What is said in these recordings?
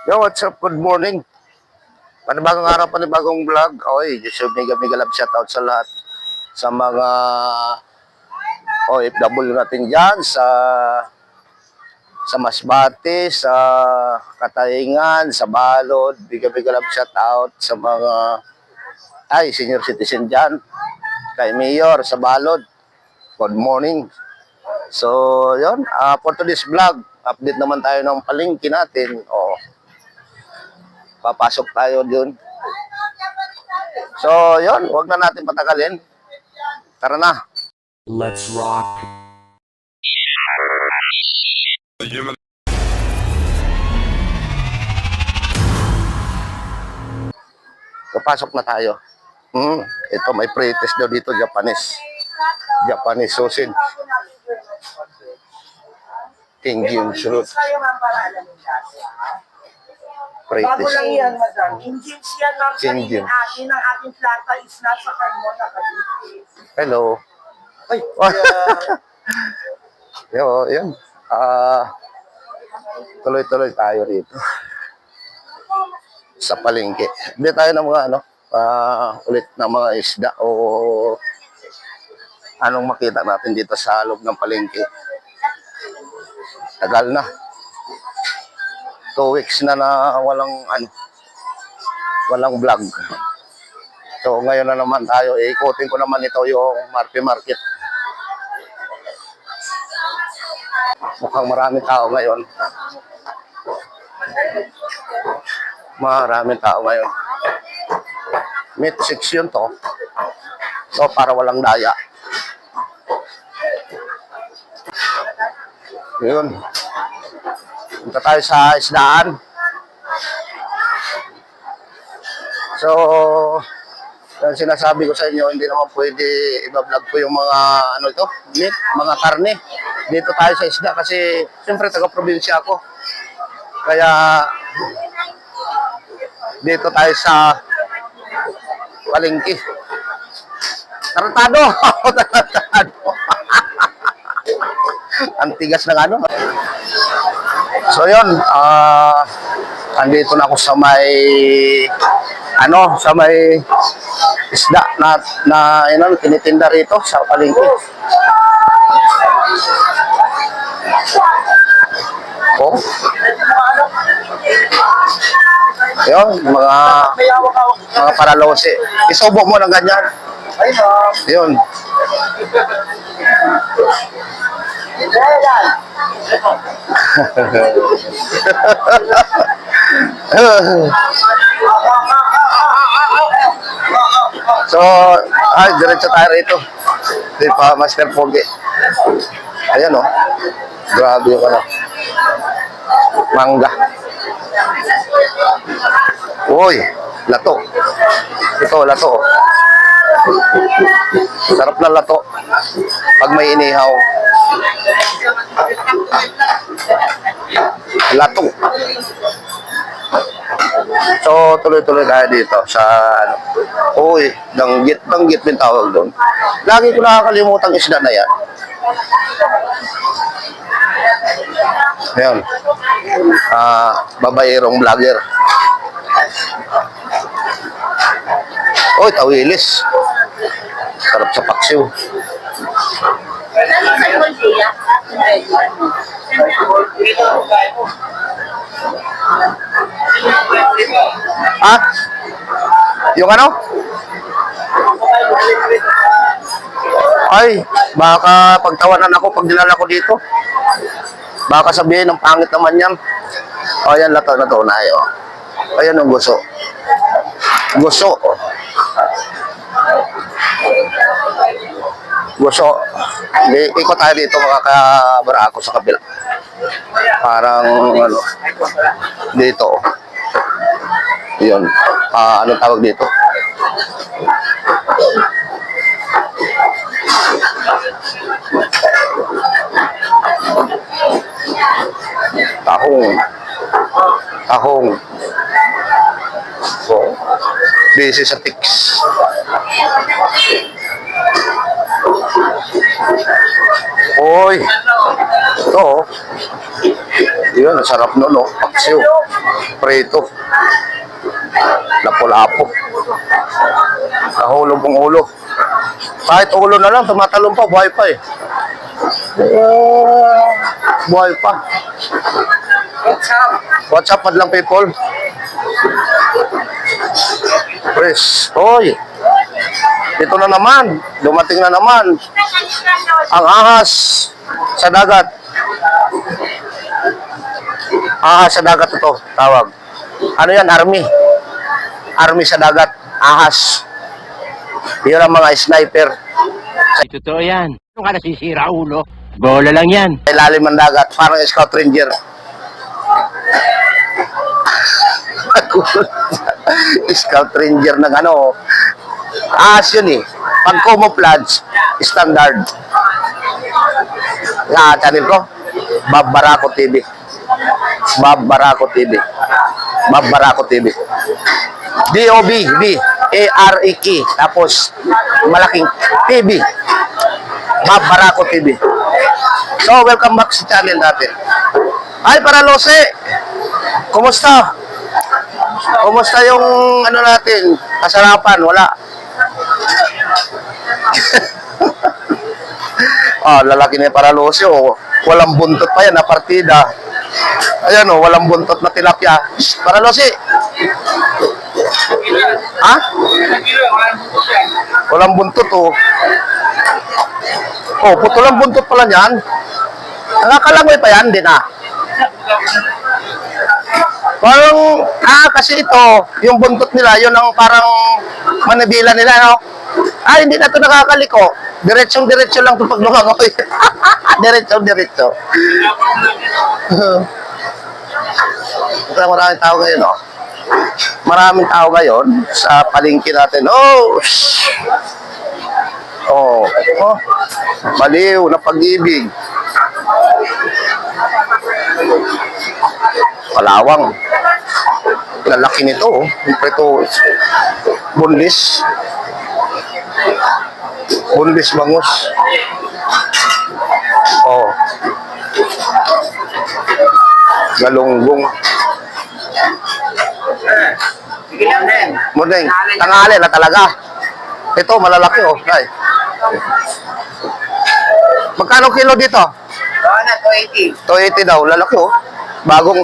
Yo, what's up? Good morning. Panibagong araw, panibagong vlog. Okay, just mega love shoutout sa lahat. Sa mga OFW natin dyan, sa Masbate, sa Katayngan, sa Balod. Mega love shoutout sa mga senior citizen dyan. Kay Mayor sa Balod. Good morning. So, yun. For today's vlog, update naman tayo ng palengke natin. Papasok tayo dun. So, yun. Huwag na natin patagalin. Tara na. Let's rock. Papasok na tayo. Ito, may pre-test daw dito, Japanese. Japanese sausage. King Jim Shurut. Bago lang yan, madam. Engines yan, ma'am. Engine. Atin, ang ating plata is nasa Carmona, Cavite. Hello. Ay, yan. Tuloy-tuloy tayo rito. Sa palengke. Hindi tayo ng mga ulit na mga isda o anong makita natin dito sa loob ng palengke. Tagal na. 2 weeks na walang vlog. So ngayon na naman tayo, ikutin ko naman ito yung Marpe Market. Mukhang maraming tao ngayon. Maraming tao ngayon. Meat section to. So para walang daya. Yun. Punta tayo sa isdaan. So, yung sinasabi ko sa inyo, hindi naman pwede i-vlog ko yung mga meat, mga karne. Dito tayo sa isda kasi siyempre taga-probinsya ako. Kaya dito tayo sa palengke. Tarantado! Tarantado! Ang tigas ng So yun, andito na ako sa may isda na tinitinda rito sa palengke. Yun, mga paralose. Isubo mo ng ganyan. Yun. So, diretso tayo rito. Di pa, Master Pogi. Ayan grabe yung mangga. Uy, lato. Ito, lato. Sarap na lato. Pag may inihaw. Lato. So, tuloy-tuloy tayo dito sa Uy, danggit din tawag doon. Lagi ko nakakalimutan isda na yan. Ayan. Babaerong vlogger. Uy, tawilis. Sarap sa paksiw. Yung Ay, baka pagtawanan ako pag dinala ko dito. Baka sabihin, ng pangit naman yan. Ayan, lato na to na yun. Ayan ang guso. Guso. Guso. Ikot tayo dito mga kabarako sa kabila. Parang dito. Yun. Anong tawag dito? Tahong. So, busy sa tiks. Uy, Ito, oh. Yun, ang sarap nun, no? Paksiw. Preto. Lapo-lapo. Nahulog ang ulo. Kahit ulo na lang, tumatalon pa, buhay pa eh. Buhay pa. What's up? What's up, madlang people? Chris, oy. Ito na naman. Dumating na naman. Ang ahas sa dagat. Ahas sa dagat ito, tawag. Ano yan, army? Army sa dagat. Ahas. Yun ang mga sniper. Totoo yan. Ano ka nasisira, ulo? Bola lang yan. Sa ilalim ng dagat, parang scout ranger. Scout ranger ng ano. Ahas yun eh. Pag camouflage, standard. Channel ko, Bob Barako TV. Bob Barako TV. Bob Barako TV. D-O-B, B, A-R-E-K. Tapos, malaking TV. Bob Barako TV. So, welcome back sa channel natin. Ay, Paralose! Kumusta? Kumusta yung ano natin? Kasarapan? Wala. Lalaki ni Paralose, oh. Walang buntot pa yan na partida. Ayan, oh, walang buntot na tilapia. Shh, Paralose! Ha? Walang buntot, oh. Oh, putol ang buntot pala niyan. Nakakalangoy pa yan din, ah. Parang, kasi ito, yung buntot nila, yun ang parang manibila nila, no? Hindi na ito nakakaliko. Diretsong-diretso lang ito pag lumangoy. Diretsong-diretso. Maraming tao ngayon, no? Maraming tao ngayon sa palengke natin. Oh, baliw na pag-ibig. Kalawang. Lalaki nito, oh. Siyempre ito, bunlis. Bunlis bangus. Oh. Galunggong. Mudeng. Tangali na talaga. Ito, malalaki, oh. Ay. Magkano kilo dito? 280 daw, lalaki oh. Bagong.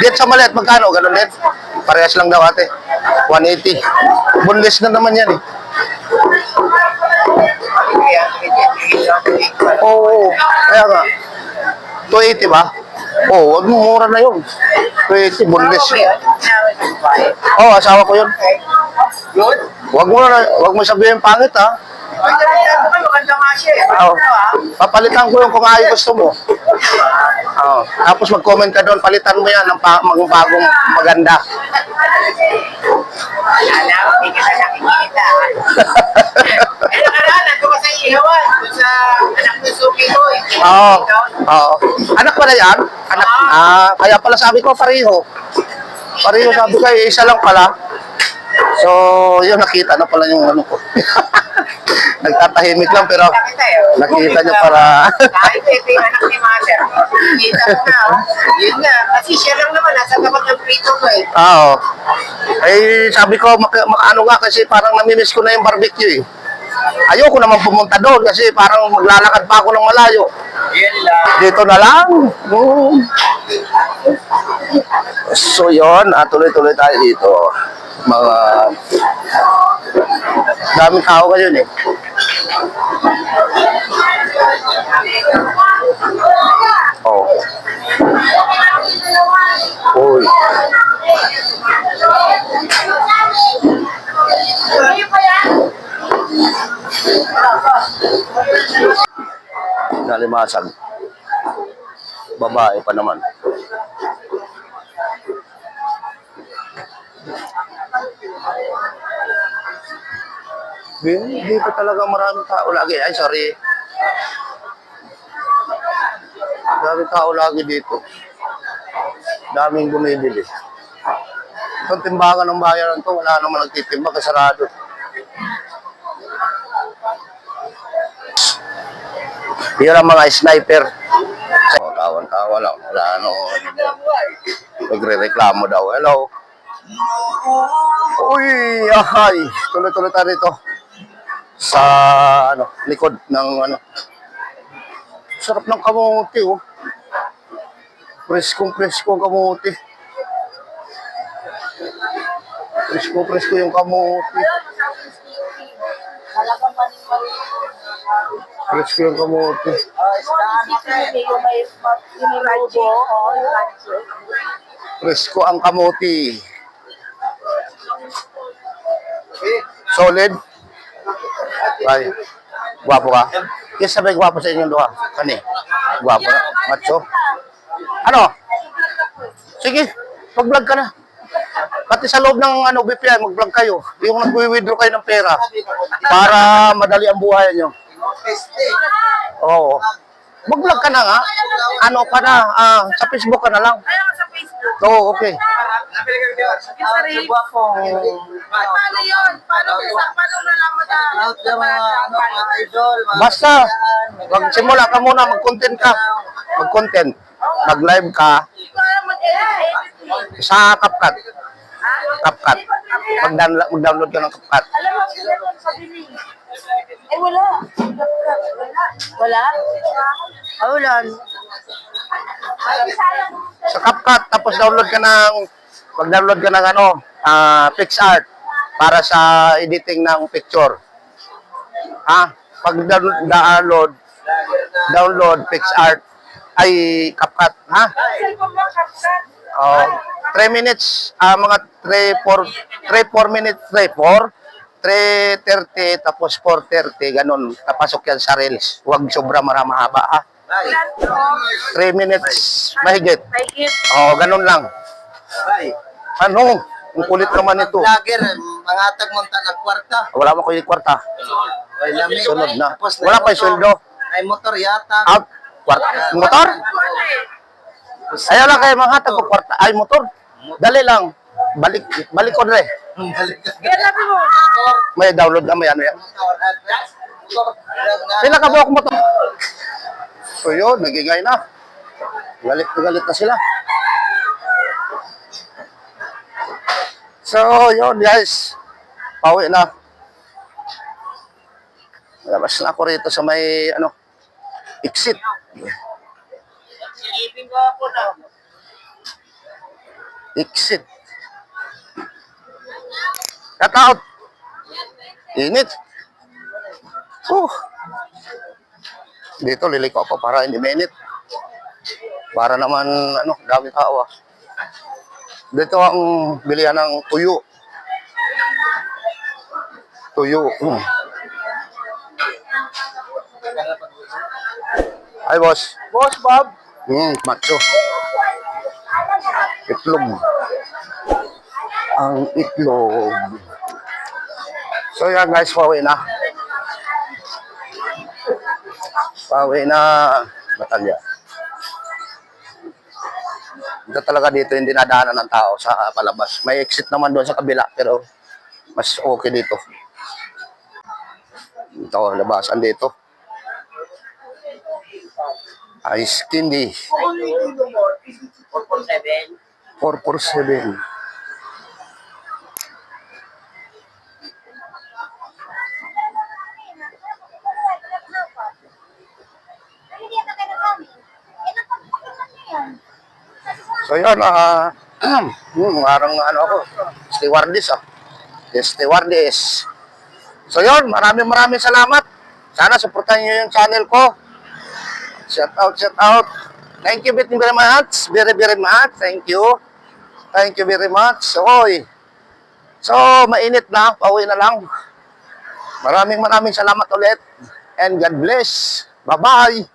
Dito sa maliit, magkano? Ganun din. Parehas lang daw ate. 180. Bunlis na naman yan eh. Oo, kaya nga. 280 ba? Oo, mura na yun. 280, bunlis. Oo, asawa ko yun. Wag mo sabihin pangit ha. Papalitan ko yung kung ayaw gusto mo. Tapos mag-comment ka doon, palitan mo yan ng mga bagong maganda. Hindi ka na nakikita. Nandun ka sa ihawan. Sa anak ng suki ko. Oo. Anak ba na yan? Anak. Kaya pala sabi ko pareho. Pareho sabi ko, isa lang pala. So, yun, nakita na pala yung ano ko. Nagtatahimik lang, pero nakita niya para... Kahit ito yung anak ni Mother. Kita mo na, oh. Yun nga. Kasi siya lang naman, nasa tapat ng prito ko eh. Oo. Sabi ko, ano nga, kasi parang namimiss ko na yung barbecue eh. Ayoko naman pumunta doon kasi parang maglalakad pa ako ng malayo. Yun lang. Dito na lang. So, yun. Tuloy-tuloy tayo dito. Mga daming tao ngayon eh. Oh. Uy. Nalimasag. Babae pa naman. Hindi pa talaga maraming tao lagi. Ay, sorry. Maraming tao lagi dito. Daming bumibili. Itong timbangan ng bayan to, wala naman nagtitimba, kasarado. Yun ang mga sniper. So, tawan-tawa lang. Wala ano. Nagre-reklamo daw. Hello. Uy, ahay. Tuloy-tuloy tayo dito. Sa, ano, likod ng, ano. Sarap ng kamote, oh. Preskong-presko ang kamote. Presko-presko yung kamote. Presko yung kamote. Presko ang kamote. Solid. Ay, gwapo ka? Yes, sabay gwapo sa inyong duha. Kani? Gwapo na? Macho? Ano? Sige, mag-vlog ka na. Pati sa loob ng ano, BPI, mag-vlog kayo. Yung nag-withdraw kayo ng pera para madali ang buhay nyo. Oo. Mag-vlog ka na nga. Ano ka na? Sa Facebook ka na lang. Oo, okay. Paano yun? Paano nalaman na? Basta, magsimula ka muna, mag-content ka. Mag-content. Mag-live ka sa CapCut. CapCut. Mag-download ka ng CapCut. Alam mo, sila doon pabili. Eh, wala. Wala? Ah, wala. Sa CapCut, tapos mag-download ka ng ano, PixArt para sa editing ng picture. Ha? Pag download PixArt ay CapCut, ha? Cellphone mo, kapsat. Oh, 3 minutes, mga 3-4 minutes, 3:30 tapos 4:30, ganun. Tapasok yan sa reels. Huwag sobra mahaba, ha? 3 minutes, mahigit. Mahigit. Oh, ganun lang. Ano? Ang kulit naman ito. Vlogger, mga tagmunta ng kwarta. Wala mo ko yung kwarta. Ay, lami. Sunod na. Tapos Wala pa yung sweldo. Ay, motor yata. Out. Kwarta. Motor? Ayaw lang kayo mga hatag ko kwarta. Ay, motor. Dali lang. Balik ko rin. Kaya sabi mo, May download na may ano yan. Sila ka buhok motor. So yun, nagingay na. Galit na sila. So, yun guys. Pauwi na. Labas na ako rito sa may, ano, exit. Silipin ko ako na. Exit. Cut out. Init. Dito liliko ako para hindi mainit. Para naman, ano, dami tao ah. Dito ang bilihan ng tuyo. Tuyo. Hi, boss. Boss Bob. Macho. Itlog. Ang itlog. So yan guys, pauwi na. Pauwi na Batalya. Ito talaga dito yung dinadaanan ng tao sa palabas. May exit naman doon sa kabila pero mas okay dito. Ito, labasan dito. Ice candy. 447. 447. So yun, parang ano ako, stewardess ah. Yes, stewardess. So yun, maraming salamat. Sana supportan nyo yung channel ko. Shout out. Thank you very much. Very much. Thank you. Thank you very much. Oy. So, mainit na. Pauwi na lang. Maraming salamat ulit. And God bless. Bye-bye.